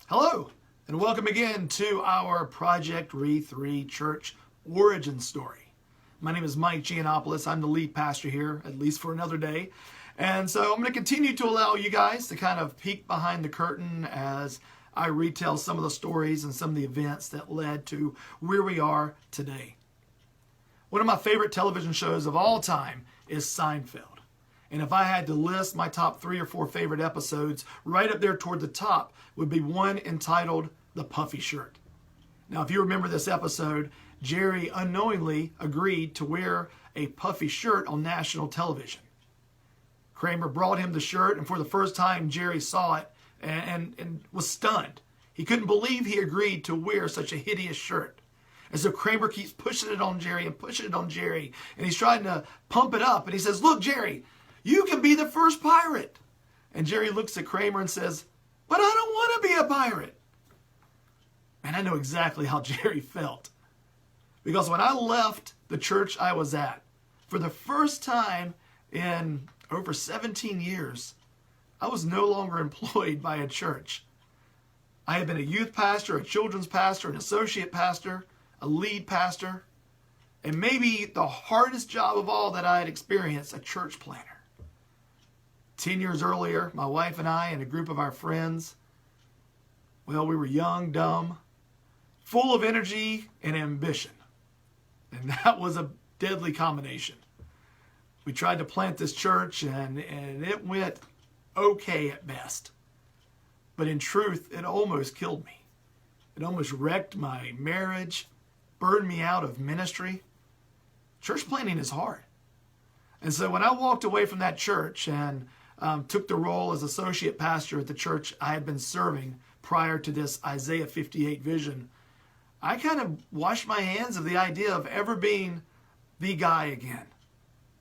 Hello, and welcome again to our Project Re3 Church origin story. My name is Mike Giannopoulos. I'm the lead pastor here, at least for another day. And so I'm going to continue to allow you guys to kind of peek behind the curtain as I retell some of the stories and some of the events that led to where we are today. One of my favorite television shows of all time is Seinfeld. And if I had to list my top 3 or 4 favorite episodes, right up there toward the top would be one entitled The Puffy Shirt. Now, if you remember this episode, Jerry unknowingly agreed to wear a puffy shirt on national television. Kramer brought him the shirt, and for the first time, Jerry saw it and was stunned. He couldn't believe he agreed to wear such a hideous shirt. And so Kramer keeps pushing it on Jerry and pushing it on Jerry, and he's trying to pump it up, and he says, "Look, Jerry, you can be the first pirate." And Jerry looks at Kramer and says, "But I don't want to be a pirate." Man, I know exactly how Jerry felt. Because when I left the church I was at, for the first time in over 17 years, I was no longer employed by a church. I had been a youth pastor, a children's pastor, an associate pastor, a lead pastor, and maybe the hardest job of all that I had experienced, a church planner. 10 years earlier, my wife and I and a group of our friends, well, we were young, dumb, full of energy and ambition. And that was a deadly combination. We tried to plant this church and it went okay at best. But in truth, it almost killed me. It almost wrecked my marriage, burned me out of ministry. Church planting is hard. And so when I walked away from that church and took the role as associate pastor at the church I had been serving prior to this Isaiah 58 vision, I kind of washed my hands of the idea of ever being the guy again.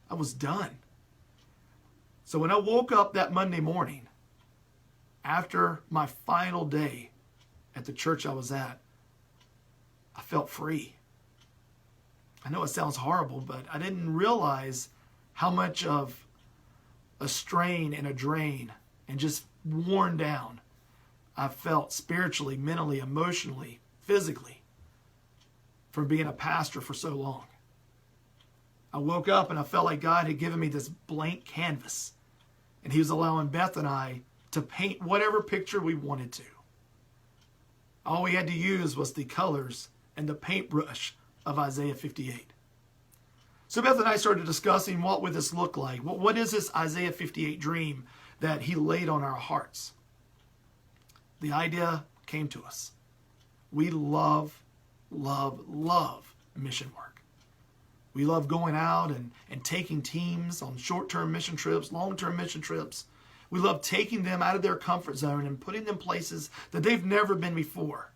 I was done. So when I woke up that Monday morning, after my final day at the church I was at, I felt free. I know it sounds horrible, but I didn't realize how much of a strain and a drain and just worn down I felt spiritually, mentally, emotionally, physically from being a pastor for so long. I woke up and I felt like God had given me this blank canvas, and He was allowing Beth and I to paint whatever picture we wanted to. All we had to use was the colors and the paintbrush of Isaiah 58. So Beth and I started discussing what would this look like. What is this Isaiah 58 dream that He laid on our hearts? The idea came to us. We love mission work. We love going out and taking teams on short-term mission trips, long-term mission trips. We love taking them out of their comfort zone and putting them places that they've never been before.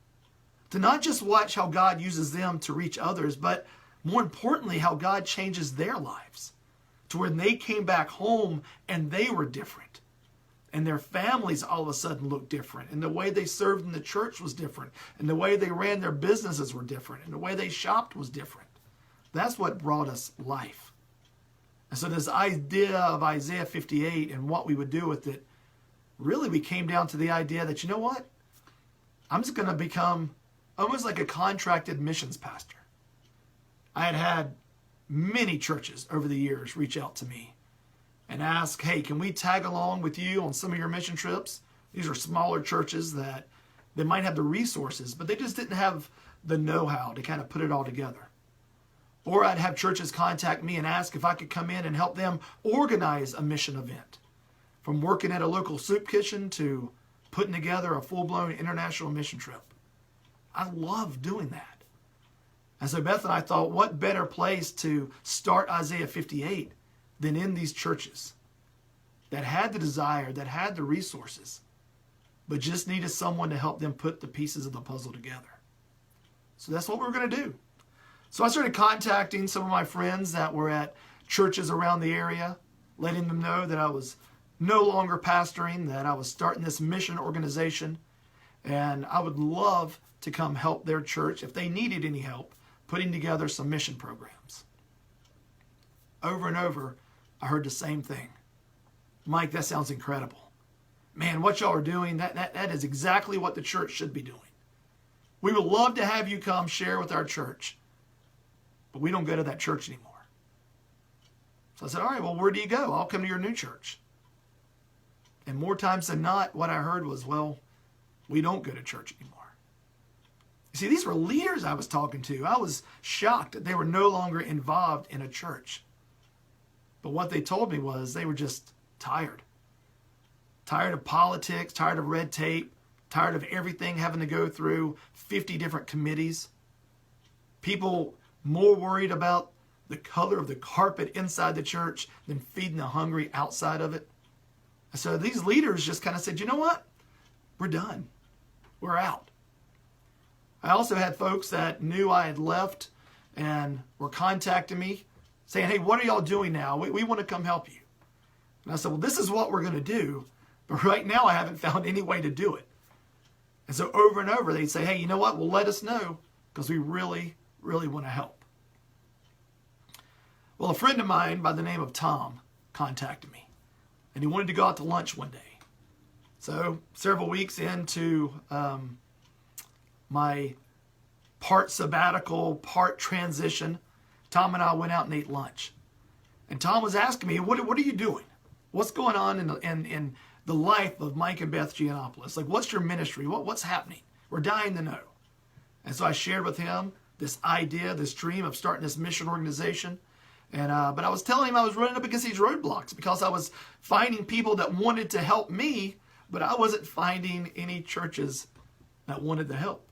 To not just watch how God uses them to reach others, but more importantly, how God changes their lives to where they came back home and they were different. And their families all of a sudden looked different. And the way they served in the church was different. And the way they ran their businesses were different. And the way they shopped was different. That's what brought us life. And so this idea of Isaiah 58 and what we would do with it, really we came down to the idea that, you know what? I'm just going to become almost like a contracted missions pastor. I had many churches over the years reach out to me and ask, "Hey, can we tag along with you on some of your mission trips?" These are smaller churches that they might have the resources, but they just didn't have the know-how to kind of put it all together. Or I'd have churches contact me and ask if I could come in and help them organize a mission event. From working at a local soup kitchen to putting together a full-blown international mission trip. I love doing that. And so Beth and I thought, what better place to start Isaiah 58 than in these churches that had the desire, that had the resources, but just needed someone to help them put the pieces of the puzzle together. So that's what we were going to do. So I started contacting some of my friends that were at churches around the area, letting them know that I was no longer pastoring, that I was starting this mission organization, and I would love to come help their church if they needed any help putting together some mission programs. Over and over, I heard the same thing. "Mike, that sounds incredible. man, what y'all are doing, that is exactly what the church should be doing. We would love to have you come share with our church, but we don't go to that church anymore. So I said, all right, well, where do you go? I'll come to your new church. And more times than not, what I heard was, well, we don't go to church anymore. You see, these were leaders I was talking to. I was shocked that they were no longer involved in a church. But what they told me was they were just tired. Tired of politics, tired of red tape, tired of everything having to go through 50 different committees. People more worried about the color of the carpet inside the church than feeding the hungry outside of it. So these leaders just kind of said, you know what? We're done. We're out. I also had folks that knew I had left and were contacting me saying, hey, what are y'all doing now? We want to come help you. And I said, well, this is what we're going to do. But right now I haven't found any way to do it. And so over and over they'd say, hey, you know what? Well, let us know because we really, really want to help. Well, a friend of mine by the name of Tom contacted me. And he wanted to go out to lunch one day. So several weeks into my part sabbatical, part transition, Tom and I went out and ate lunch. And Tom was asking me, what are you doing? What's going on in the life of Mike and Beth Giannopoulos? Like, what's your ministry? What's happening? We're dying to know. And so I shared with him this idea, this dream of starting this mission organization. And but I was telling him I was running up against these roadblocks because I was finding people that wanted to help me, but I wasn't finding any churches that wanted to help.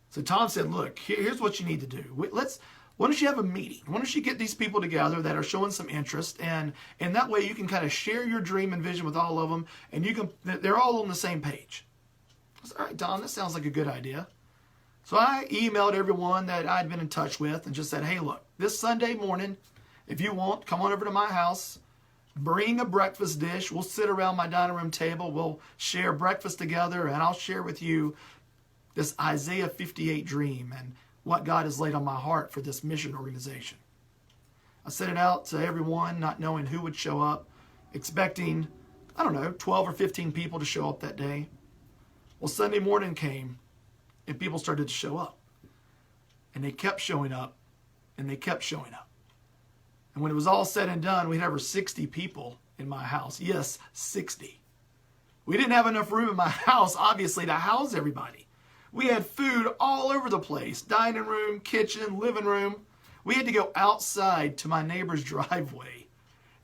So Tom said, look, here's what you need to do. Why don't you have a meeting? Why don't you get these people together that are showing some interest, and that way you can kind of share your dream and vision with all of them, and they're all on the same page. I said, all right, Tom, that sounds like a good idea. So I emailed everyone that I'd been in touch with and just said, hey, look, this Sunday morning, if you want, come on over to my house, bring a breakfast dish. We'll sit around my dining room table. We'll share breakfast together, and I'll share with you this Isaiah 58 dream and what God has laid on my heart for this mission organization. I sent it out to everyone, not knowing who would show up, expecting, 12 or 15 people to show up that day. Well, Sunday morning came, and people started to show up. And they kept showing up, and they kept showing up. And when it was all said and done, we had over 60 people in my house. Yes, 60. We didn't have enough room in my house, obviously, to house everybody. We had food all over the place. Dining room, kitchen, living room. We had to go outside to my neighbor's driveway.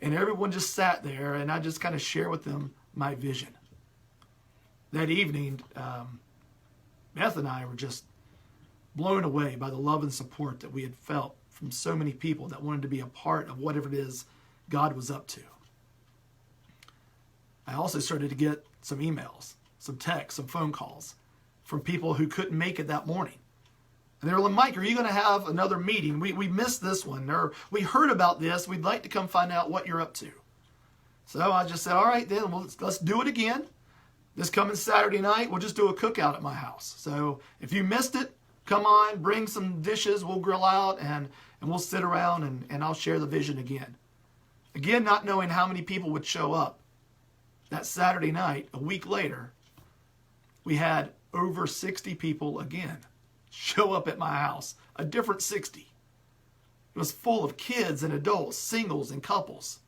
And everyone just sat there, and I just kind of shared with them my vision. That evening, Beth and I were just blown away by the love and support that we had felt from so many people that wanted to be a part of whatever it is God was up to. I also started to get some emails, some texts, some phone calls from people who couldn't make it that morning. And they were like, Mike, are you going to have another meeting? We missed this one, or we heard about this. We'd like to come find out what you're up to. So I just said, all right, then let's do it again. This coming Saturday night, we'll just do a cookout at my house. So if you missed it, come on, bring some dishes, we'll grill out, and we'll sit around and I'll share the vision again. Again, not knowing how many people would show up. That Saturday night, a week later, we had over 60 people again show up at my house. A different 60. It was full of kids and adults, singles and couples,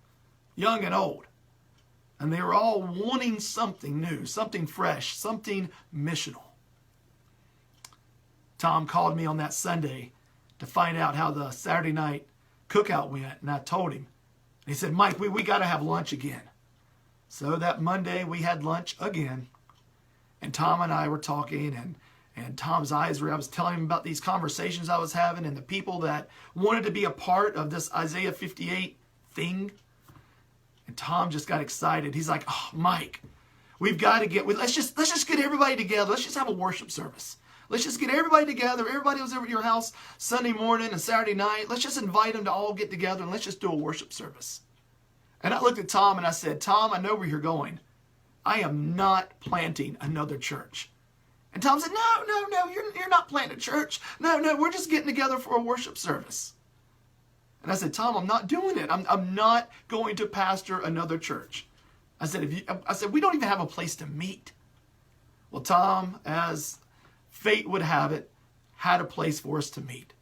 young and old. And they were all wanting something new, something fresh, something missional. Tom called me on that Sunday to find out how the Saturday night cookout went, and I told him. He said, Mike, we got to have lunch again. So that Monday we had lunch again, and Tom and I were talking, and Tom's eyes were, I was telling him about these conversations I was having and the people that wanted to be a part of this Isaiah 58 thing. And Tom just got excited. He's like, oh, Mike, we've got to let's just get everybody together. Let's just have a worship service. Let's just get everybody together. Everybody was over at your house Sunday morning and Saturday night. Let's just invite them to all get together and let's just do a worship service. And I looked at Tom and I said, Tom, I know where you're going. I am not planting another church. And Tom said, no, you're not planting a church. No, we're just getting together for a worship service. And I said, Tom, I'm not doing it. I'm not going to pastor another church. I said, we don't even have a place to meet. Well, Tom, as fate would have it, had a place for us to meet.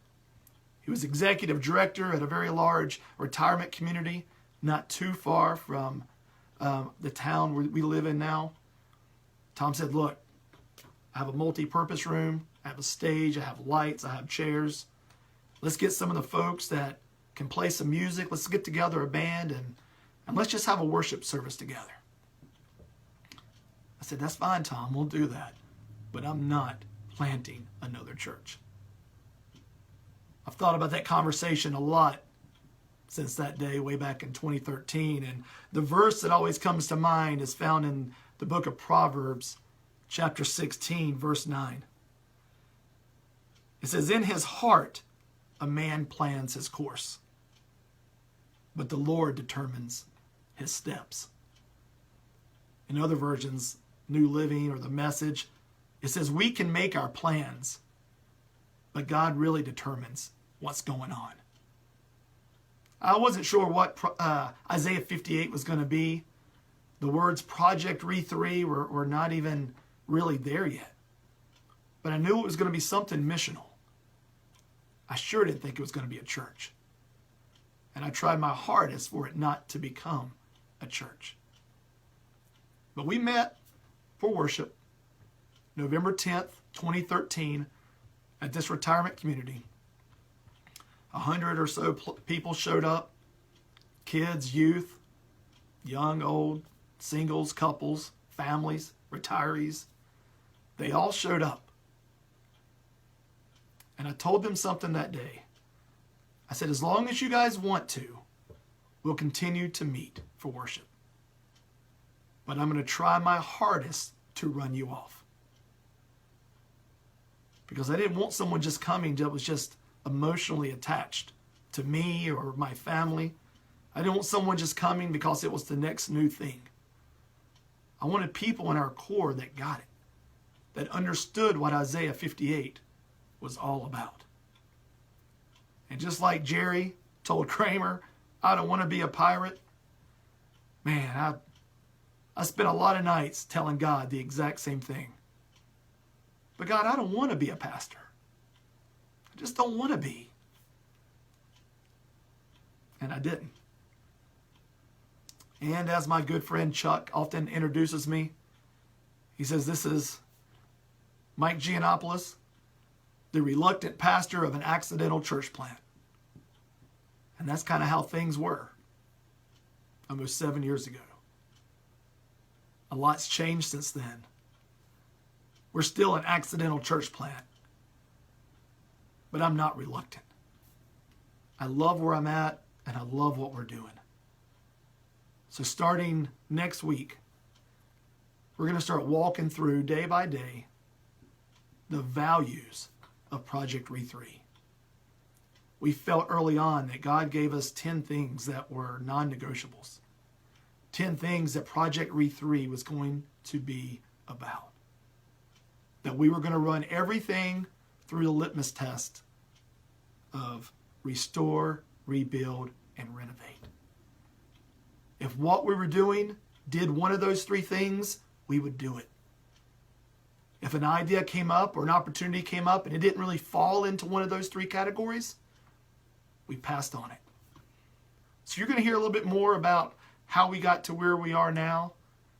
He was executive director at a very large retirement community, not too far from the town where we live in now. Tom said, look, I have a multi-purpose room. I have a stage. I have lights. I have chairs. Let's get some of the folks that can play some music. Let's get together a band and let's just have a worship service together. I said, that's fine, Tom. We'll do that. But I'm not planting another church. I've thought about that conversation a lot since that day way back in 2013. And the verse that always comes to mind is found in the book of Proverbs, chapter 16, verse 9. It says, in his heart, a man plans his course, but the Lord determines his steps. In other versions, New Living or the Message, it says we can make our plans, but God really determines what's going on. I wasn't sure what Isaiah 58 was going to be. The words Project Re3 were not even really there yet. But I knew it was going to be something missional. I sure didn't think it was going to be a church. And I tried my hardest for it not to become a church. But we met for worship November 10th, 2013 at this retirement community. 100 or so people showed up. Kids, youth, young, old, singles, couples, families, retirees. They all showed up. And I told them something that day. I said, as long as you guys want to, we'll continue to meet for worship. But I'm going to try my hardest to run you off. Because I didn't want someone just coming that was just emotionally attached to me or my family. I didn't want someone just coming because it was the next new thing. I wanted people in our core that got it, that understood what Isaiah 58 was all about. And just like Jerry told Kramer, I don't want to be a pirate. Man, I spent a lot of nights telling God the exact same thing. But God, I don't want to be a pastor. I just don't want to be. And I didn't. And as my good friend Chuck often introduces me, he says, this is Mike Giannopoulos, the reluctant pastor of an accidental church plant. And that's kind of how things were almost 7 years ago. A lot's changed since then. We're still an accidental church plant, but I'm not reluctant. I love where I'm at, and I love what we're doing. So starting next week, we're going to start walking through day by day the values of Project Re3. We felt early on that God gave us 10 things that were non-negotiables. 10 things that Project Re3 was going to be about. That we were going to run everything through the litmus test of restore, rebuild, and renovate. If what we were doing did one of those 3 things, we would do it. If an idea came up or an opportunity came up and it didn't really fall into one of those 3 categories, we passed on it. So you're going to hear a little bit more about how we got to where we are now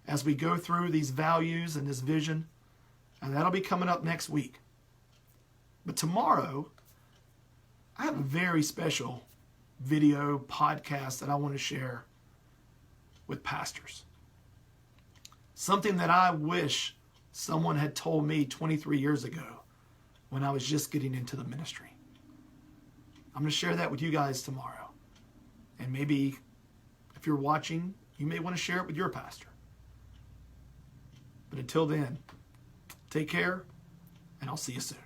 as we go through these values and this vision. And that'll be coming up next week. But tomorrow, I have a very special video podcast that I want to share with pastors. Something that I wish someone had told me 23 years ago when I was just getting into the ministry. I'm going to share that with you guys tomorrow. And maybe if you're watching, you may want to share it with your pastor. But until then, take care, and I'll see you soon.